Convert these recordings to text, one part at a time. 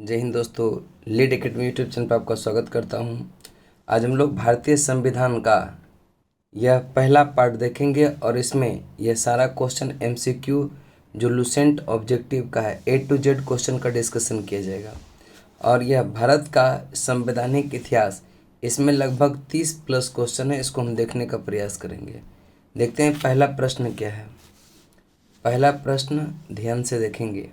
जय हिंद दोस्तों, lead academy YouTube channel पर आपका स्वागत करता हूं। आज हम लोग भारतीय संविधान का यह पहला पार्ट देखेंगे और इसमें यह सारा क्वेश्चन एमसीक्यू जो लुसेंट ऑब्जेक्टिव का है A to Z क्वेश्चन का डिस्कशन किया जाएगा। और यह भारत का संवैधानिक इतिहास, इसमें लगभग 30 प्लस क्वेश्चन है, इसको हम देखने का प्रयास करेंगे। देखते हैं पहला प्रश्न क्या है। पहला प्रश्न ध्यान से देखेंगे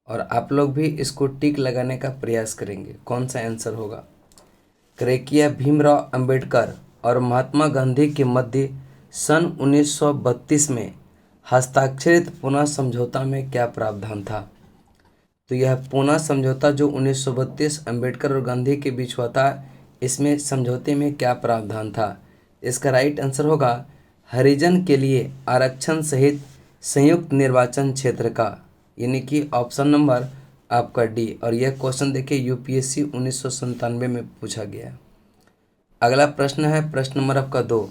और आप लोग भी इसको टिक लगाने का प्रयास करेंगे कौन सा आंसर होगा। क्रेकिया भीमराव अंबेडकर और महात्मा गांधी के मध्य सन 1932 में हस्ताक्षरित पुनः समझौता में क्या प्रावधान था। तो यह पुनः समझौता जो 1932 अंबेडकर और गांधी के बीच हुआ था, इसमें समझौते में क्या प्रावधान था। इसका राइट आंसर होगा हरिजन के लिए आरक्षण सहित संयुक्त निर्वाचन क्षेत्र का, यानी कि ऑप्शन नंबर आपका डी। और यह क्वेश्चन देखिए यूपीएससी 1997 में पूछा गया है। अगला प्रश्न है प्रश्न नंबर आपका 2।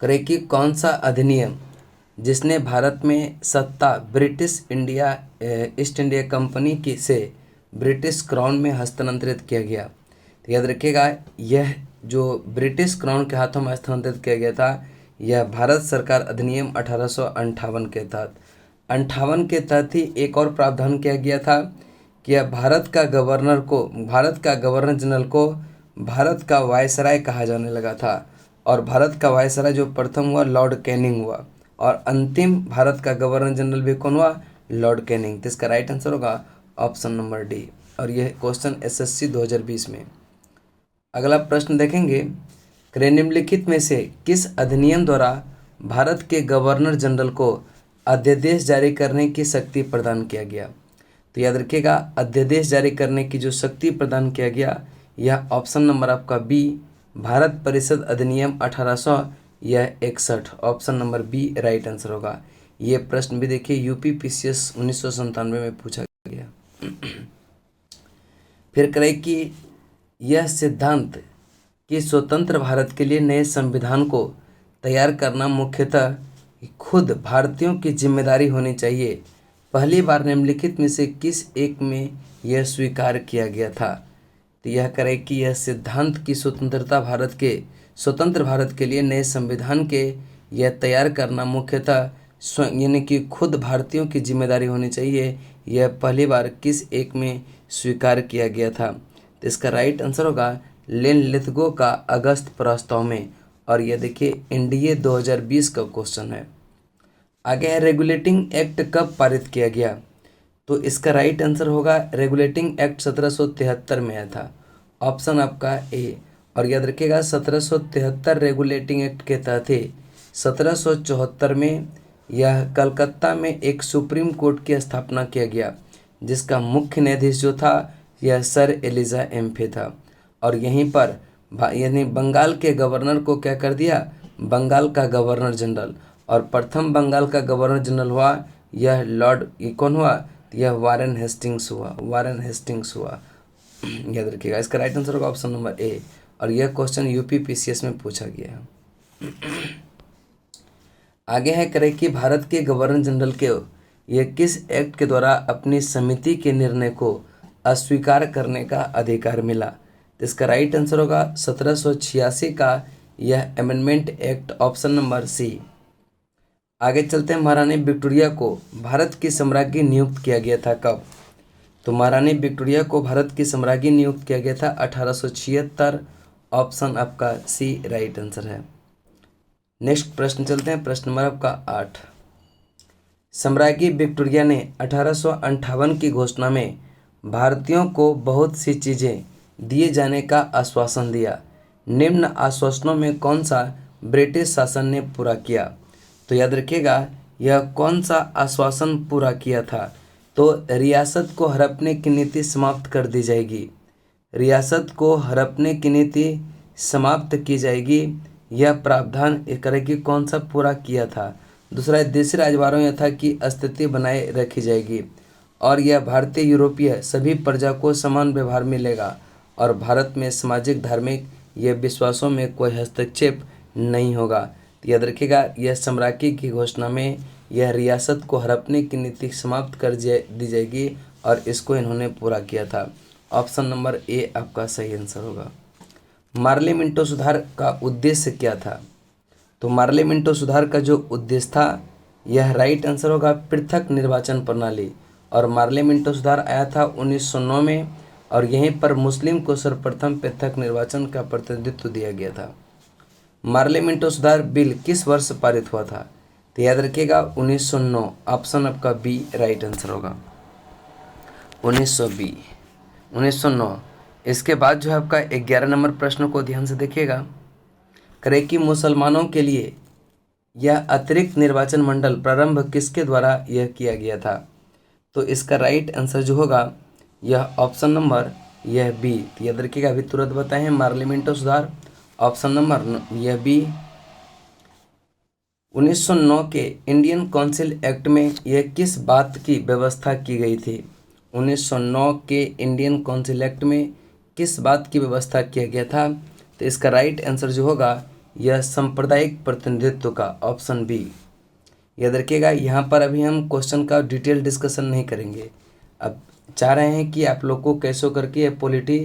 करें कि कौन सा अधिनियम जिसने भारत में सत्ता British India east India company की से ब्रिटिश क्राउन में हस्तांतरित किया गया। तो याद रखिएगा, यह जो ब्रिटिश क्राउन के हाथों में हस्तांतरित किया गया था, यह भारत सरकार अधिनियम 1858 के तहत 58 के तहत ही एक और प्रावधान किया गया था कि यह भारत का गवर्नर जनरल को भारत का वायसराय कहा जाने लगा था। और भारत का वायसराय जो प्रथम हुआ लॉर्ड कैनिंग हुआ, और अंतिम भारत का गवर्नर जनरल भी कौन हुआ, लॉर्ड कैनिंग। तो इसका राइट आंसर होगा ऑप्शन नंबर डी। और यह क्वेश्चन एसएससी 2020 में। अगला प्रश्न देखेंगे, निम्नलिखित में से किस अधिनियम द्वारा भारत के गवर्नर जनरल को अध्यादेश जारी करने की शक्ति प्रदान किया गया। तो याद रखिएगा, अध्यादेश जारी करने की जो शक्ति प्रदान किया गया, यह ऑप्शन नंबर आपका बी, भारत परिषद अधिनियम 1861, option number B right answer होगा। ये प्रश्न भी देखिए यूपी पीसीएस 1997 में पूछा गया। फिर करें कि यह सिद्धांत कि स्वतंत्र भारत के लिए नए संविधान को तैयार करना मुख्यतः खुद भारतीयों की जिम्मेदारी होनी चाहिए, पहली बार निम्नलिखित में से किस एक में यह स्वीकार किया गया था। तो यह करें कि यह सिद्धांत की स्वतंत्र भारत के लिए नए संविधान के यह तैयार करना मुख्यतः यानी कि खुद भारतीयों की जिम्मेदारी होनी चाहिए, यह पहली बार किस एक में स्वीकार किया गया था। तो इसका राइट आंसर होगा लेनलिथगो का अगस्त प्रस्ताव में। और यह देखिए एनडीए 2020 का क्वेश्चन है। आगे है रेगुलेटिंग एक्ट कब पारित किया गया। तो इसका राइट आंसर होगा रेगुलेटिंग एक्ट 1773 में आया था, ऑप्शन आपका ए। और याद रखिएगा 1773 रेगुलेटिंग एक्ट के तहत ही 1774 में यह कलकत्ता में एक सुप्रीम कोर्ट की स्थापना किया गया, जिसका मुख्य न्यायाधीश जो था यह सर एलिजा एम्फे था। और यहीं पर यानी बंगाल के गवर्नर को क्या कर दिया, बंगाल का गवर्नर जनरल। और प्रथम बंगाल का गवर्नर जनरल हुआ यह लॉर्ड कौन हुआ, यह वारेन हेस्टिंग्स हुआ। याद रखिएगा, इसका राइट आंसर होगा ऑप्शन नंबर ए। और यह क्वेश्चन यूपी पीसीएस में पूछा गया है। आगे है करें कि भारत के गवर्नर जनरल के यह किस एक्ट के द्वारा अपनी समिति के निर्णय को अस्वीकार करने का अधिकार मिला। तो इसका राइट आंसर होगा 1786 का यह amendment act, option number C. आगे चलते हैं, महारानी विक्टोरिया को भारत की सम्राज्ञी नियुक्त किया गया था कब। तो महारानी विक्टोरिया को भारत की सम्राज्ञी नियुक्त किया गया था 1876, ऑप्शन आपका सी राइट आंसर है। नेक्स्ट प्रश्न चलते हैं, प्रश्न नंबर आपका 8। सम्राज्ञी विक्टोरिया ने 1858 की घोषणा में भारतीयों को बहुत सी चीज़ें दिए जाने का आश्वासन दिया, निम्न आश्वासनों में कौन सा ब्रिटिश शासन ने पूरा किया। तो याद रखिएगा, यह कौन सा आश्वासन पूरा किया था। तो रियासत को हड़पने की नीति समाप्त कर दी जाएगी, रियासत को हड़पने की नीति समाप्त की जाएगी, यह प्रावधान करेगी कौन सा पूरा किया था। दूसरा, देशी राजवाड़ों यथा की स्थिति बनाए रखी जाएगी, और यह भारतीय यूरोपीय सभी प्रजा को समान व्यवहार मिलेगा, और भारत में सामाजिक धार्मिक यह विश्वासों में कोई हस्तक्षेप नहीं होगा। तो याद रखिएगा, यह सम्राज्ञी की घोषणा में यह रियासत को हड़पने की नीति समाप्त कर दी जाएगी, और इसको इन्होंने पूरा किया था। ऑप्शन नंबर ए आपका सही आंसर होगा। मार्ली मिंटो सुधार का उद्देश्य क्या था? तो मार्ली मिंटो सुधार का जो उद्देश्य था, यह राइट आंसर होगा पृथक निर्वाचन प्रणाली। और मार्ली मिंटो सुधार आया था 1909 में, और यहीं पर मुस्लिम को सर्वप्रथम पृथक निर्वाचन का प्रतिनिधित्व दिया गया था। मार्ली मिंटो सुधार बिल किस वर्ष पारित हुआ था? तो याद रखिएगा 1909। ऑप्शन आपका बी राइट आंसर होगा, 1909। इसके बाद जो है आपका 11 नंबर प्रश्न को ध्यान से देखिएगा। करे कि मुसलमानों के लिए यह अतिरिक्त निर्वाचन मंडल प्रारंभ किसके द्वारा यह किया गया था? तो इसका राइट आंसर जो होगा यह ऑप्शन नंबर यह बी। तो याद रखिएगा, अभी तुरंत बताएं मार्ली मिंटो सुधार। ऑप्शन नंबर यह बी। 1909 के इंडियन काउंसिल एक्ट में यह किस बात की व्यवस्था की गई थी? 1909 के इंडियन काउंसिल एक्ट में किस बात की व्यवस्था किया गया था? तो इसका राइट आंसर जो होगा यह सांप्रदायिक प्रतिनिधित्व का, ऑप्शन बी। याद रखिएगा, यहाँ पर अभी हम क्वेश्चन का डिटेल डिस्कशन नहीं करेंगे। अब चाह रहे हैं कि आप लोग को कैसे करके ये पॉलिटी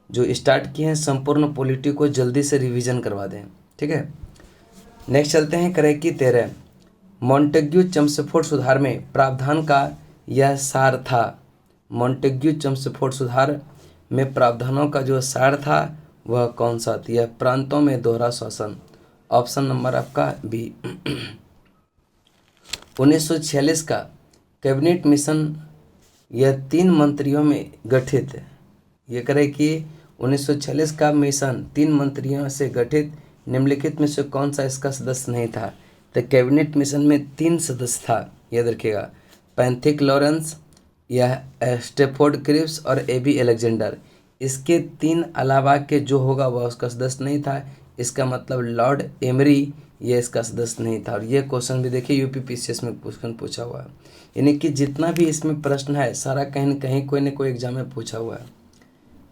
जो स्टार्ट किए हैं संपूर्ण पॉलिटी को जल्दी से रिवीजन करवा दें। ठीक है, नेक्स्ट चलते हैं। करें कि 13 मॉन्टेग्यू चम्सफोर्ड सुधार में प्रावधान का यह सार था। मॉन्टेग्यू चम्सफोर्ड सुधार में प्रावधानों का जो सार था वह कौन सा था? यह प्रांतों में दोहरा शासन। ऑप्शन नंबर आपका बी। 1946 का कैबिनेट मिशन यह 3 मंत्रियों में गठित, ये करें कि 1946 का मिशन 3 मंत्रियों से गठित निम्नलिखित में से कौन सा इसका सदस्य नहीं था? तो कैबिनेट मिशन में 3 सदस्य था, याद रखिएगा, पैंथिक लॉरेंस, यह स्टेफोर्ड क्रिप्स और एबी अलेक्जेंडर। इसके 3 अलावा के जो होगा वह उसका सदस्य नहीं था। इसका मतलब लॉर्ड एमरी ये इसका सदस्य नहीं था। और ये क्वेश्चन भी देखिए यूपीपीसीएस में क्वेश्चन पूछा हुआ है, यानी कि जितना भी इसमें प्रश्न है सारा कहीं न कहीं कोई न कोई एग्जाम में पूछा हुआ है।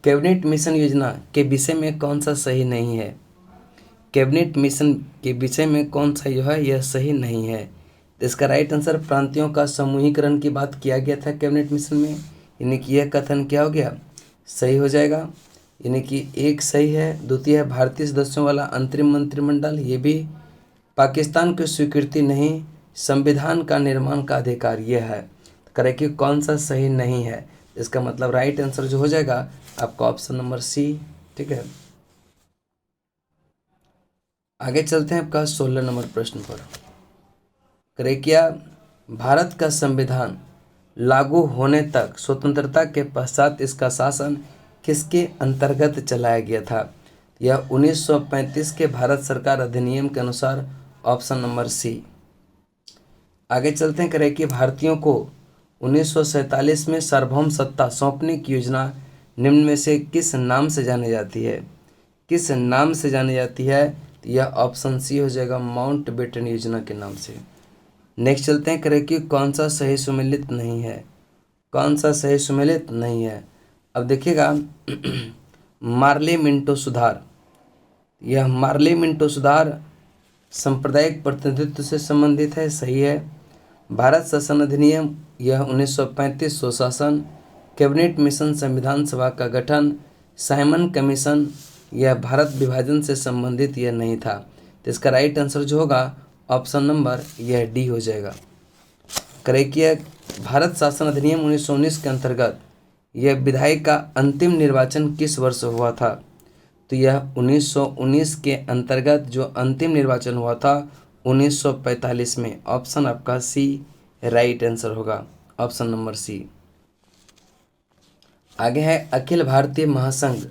कैबिनेट मिशन योजना के विषय में कौन सा सही नहीं है? कैबिनेट मिशन के विषय में कौन सा जो है यह सही नहीं है? तो इसका राइट आंसर प्रांतियों का समूहीकरण की बात किया गया था कैबिनेट मिशन में, यानी कि यह कथन क्या हो गया? सही हो जाएगा, यानी कि एक सही है। द्वितीय है भारतीय सदस्यों वाला अंतरिम मंत्रिमंडल, ये भी। पाकिस्तान की स्वीकृति नहीं, संविधान का निर्माण का अधिकार, यह है। करें कि कौन सा सही नहीं है? इसका मतलब राइट आंसर जो हो जाएगा आपका ऑप्शन नंबर सी। ठीक है, आगे चलते हैं आपका 16 नंबर प्रश्न पर। करें क्या भारत का संविधान लागू होने तक स्वतंत्रता के पश्चात इसका शासन किसके अंतर्गत चलाया गया था? यह 1935 के भारत सरकार अधिनियम के अनुसार, ऑप्शन नंबर सी। आगे चलते हैं। करें कि भारतीयों को 1947 में सार्वभौम सत्ता सौंपने की योजना निम्न में से किस नाम से जानी जाती है? किस नाम से जानी जाती है? तो यह ऑप्शन सी हो जाएगा, माउंट बेटन योजना के नाम से। नेक्स्ट चलते हैं। करें कि कौन सा सही सुमेलित नहीं है? कौन सा सही सुमेलित नहीं है? अब देखिएगा मार्ली मिंटो सुधार, यह मार्ली मिंटो सुधार सांप्रदायिक प्रतिनिधित्व से संबंधित है, सही है। भारत शासन अधिनियम यह 1935 स्वशासन, कैबिनेट मिशन संविधान सभा का गठन, साइमन कमीशन यह भारत विभाजन से संबंधित यह नहीं था। तो इसका राइट आंसर जो होगा ऑप्शन नंबर यह डी हो जाएगा। करें कि भारत शासन अधिनियम 1919 के अंतर्गत यह विधायक का अंतिम निर्वाचन किस वर्ष हुआ था? तो यह 1919 के अंतर्गत जो अंतिम निर्वाचन हुआ था 1945 में। ऑप्शन आपका सी राइट आंसर होगा, ऑप्शन नंबर सी। आगे है अखिल भारतीय महासंघ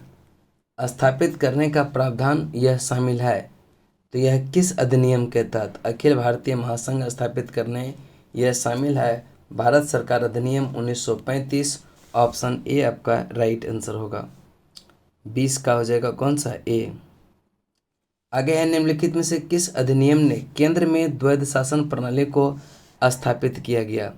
स्थापित करने का प्रावधान यह शामिल है। तो यह किस अधिनियम के तहत अखिल भारतीय महासंघ स्थापित करने यह शामिल है? भारत सरकार अधिनियम 1935, ऑप्शन ए आपका राइट आंसर होगा। 20 का हो जाएगा कौन सा? ए। आगे है निम्नलिखित में से किस अधिनियम ने केंद्र में द्वैध शासन प्रणाली को स्थापित किया गया?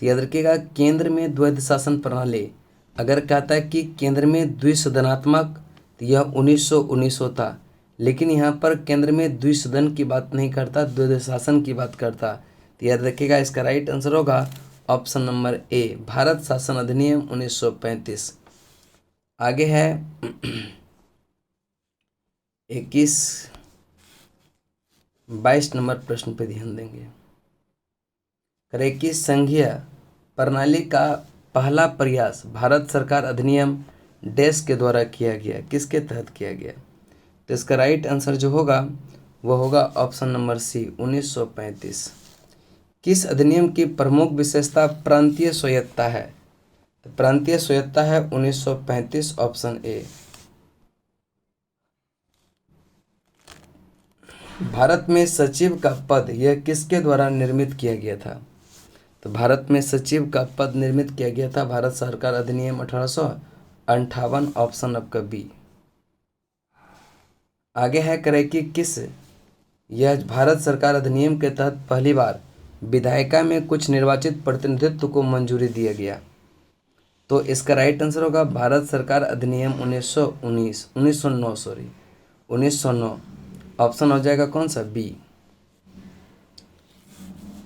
तो याद रखिएगा केंद्र में द्वैध शासन प्रणाली अगर कहता है कि केंद्र में द्विसदनात्मक, तो यह 1919 होता, लेकिन यहाँ पर केंद्र में द्विसदन की बात नहीं करता, द्वैध शासन की बात करता। तो याद रखिएगा इसका राइट आंसर होगा ऑप्शन नंबर ए भारत शासन अधिनियम 1935। आगे है 22 नंबर प्रश्न पे ध्यान देंगे। करें कि संघीय प्रणाली का पहला प्रयास भारत सरकार अधिनियम डैश के द्वारा किया गया, किसके तहत किया गया? तो इसका राइट आंसर जो होगा वो होगा ऑप्शन नंबर सी 1935। किस अधिनियम की प्रमुख विशेषता प्रांतीय स्वायत्तता है? तो प्रांतीय स्वायत्तता है 1935, ऑप्शन ए। भारत में सचिव का पद यह किसके द्वारा निर्मित किया गया था? तो भारत में सचिव का पद निर्मित किया गया था भारत सरकार अधिनियम 1858, ऑप्शन आपका बी। आगे है करें कि किस यह भारत सरकार अधिनियम के तहत पहली बार विधायिका में कुछ निर्वाचित प्रतिनिधित्व को मंजूरी दिया गया? तो इसका राइट आंसर होगा भारत सरकार अधिनियम 1909, ऑप्शन हो जाएगा कौन सा? बी।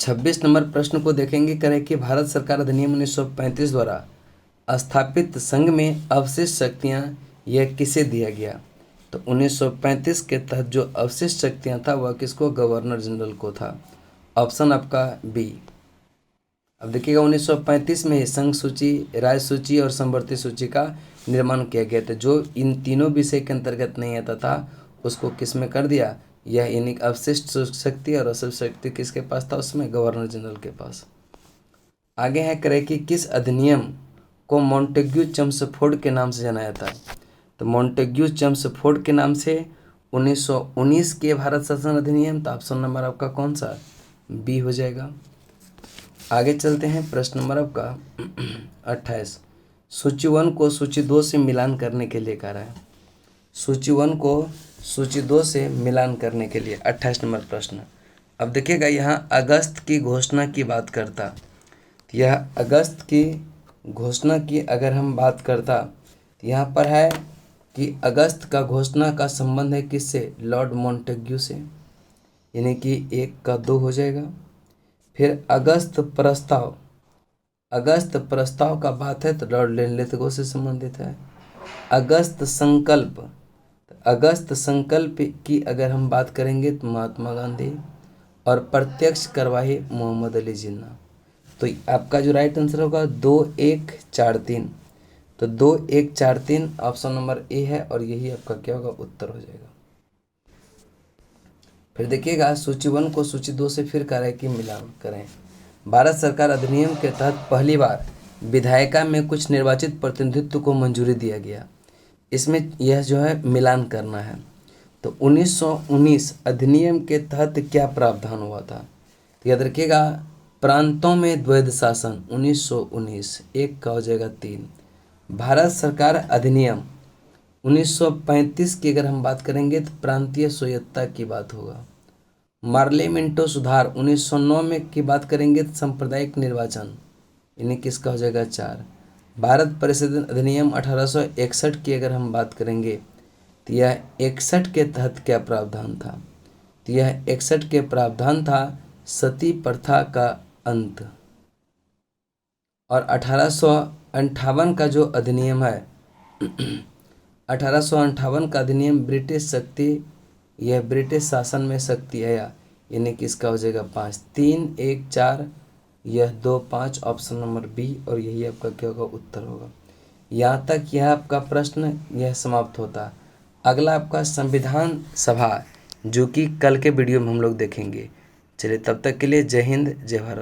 26 नंबर प्रश्न को देखेंगे। करें कि भारत सरकार अधिनियम 1935 द्वारा स्थापित संघ में अवशिष्ट शक्तियां यह किसे दिया गया? तो 1935 के तहत जो अवशिष्ट शक्तियां था वह किसको? गवर्नर जनरल को था, ऑप्शन आपका बी। अब देखिएगा 1935 में संघ सूची, राज्य सूची और समवर्ती सूची का निर्माण किया गया था। जो इन तीनों विषय के अंतर्गत नहीं आता था उसको किस में कर दिया? यह यानी अवशिष्ट शक्ति और अवशिष्ट शक्ति किसके पास था? उसमें गवर्नर जनरल के पास। आगे है करें कि किस अधिनियम को मॉन्टेग्यू चम्सफोर्ड के नाम से जाना जाता है? तो मॉन्टेग्यू चम्सफोर्ड के नाम से 1919 के भारत शासन अधिनियम। तो ऑप्शन नंबर आपका कौन सा? बी हो जाएगा। आगे चलते हैं, प्रश्न नंबर आपका 28। सूची 1 को सूची 2 से मिलान करने के लिए कह रहा है। सूची 1 को सूची 2 से मिलान करने के लिए 28 नंबर प्रश्न। अब देखिएगा यहाँ अगस्त की घोषणा की बात करता, यह अगस्त की घोषणा की अगर हम बात करता तो यहाँ पर है कि अगस्त का घोषणा का संबंध है किससे? लॉर्ड मॉन्टेग्यू से, यानी कि 1 का 2 हो जाएगा। फिर अगस्त प्रस्ताव का बात है तो लॉर्ड लिथगो से संबंधित है। अगस्त संकल्प की अगर हम बात करेंगे तो महात्मा गांधी, और प्रत्यक्ष कार्यवाही मोहम्मद अली जिन्ना। तो आपका जो राइट आंसर होगा 2143। तो 2143 ऑप्शन नंबर ए है और यही आपका क्या होगा? उत्तर हो जाएगा। फिर देखिएगा सूची 1 को सूची 2 से फिर कह रहा है कि मिलान करें। भारत सरकार अधिनियम के तहत पहली बार विधायिका में कुछ निर्वाचित प्रतिनिधित्व को मंजूरी दिया गया। इसमें यह जो है मिलान करना है। तो 1919 अधिनियम के तहत क्या प्रावधान हुआ था? तो याद रखिएगा प्रांतों में द्वैध शासन 1919, 1 का हो जाएगा 3। भारत सरकार अधिनियम 1935 की अगर हम बात करेंगे तो प्रांतीय स्वायत्तता की बात होगा। मार्ले मिंटो सुधार 1909 में की बात करेंगे तो सांप्रदायिक निर्वाचन, यानी किसका हो जाएगा? 4। भारत परिषद अधिनियम 1861 की अगर हम बात करेंगे तो यह 61 के तहत क्या प्रावधान था? तो यह 61 के प्रावधान था सती प्रथा का अंत। और 1858 का जो अधिनियम है 1858 का अधिनियम ब्रिटिश शक्ति, यह ब्रिटिश शासन में शक्ति है, यानी कि इसका हो जाएगा 5। 3, 1, 4, यह 2, 5, ऑप्शन नंबर बी, और यही आपका क्या होगा? उत्तर होगा। यहाँ तक यह आपका प्रश्न यह समाप्त होता। अगला आपका संविधान सभा, जो कि कल के वीडियो में हम लोग देखेंगे। चलिए तब तक के लिए जय हिंद, जय भारत।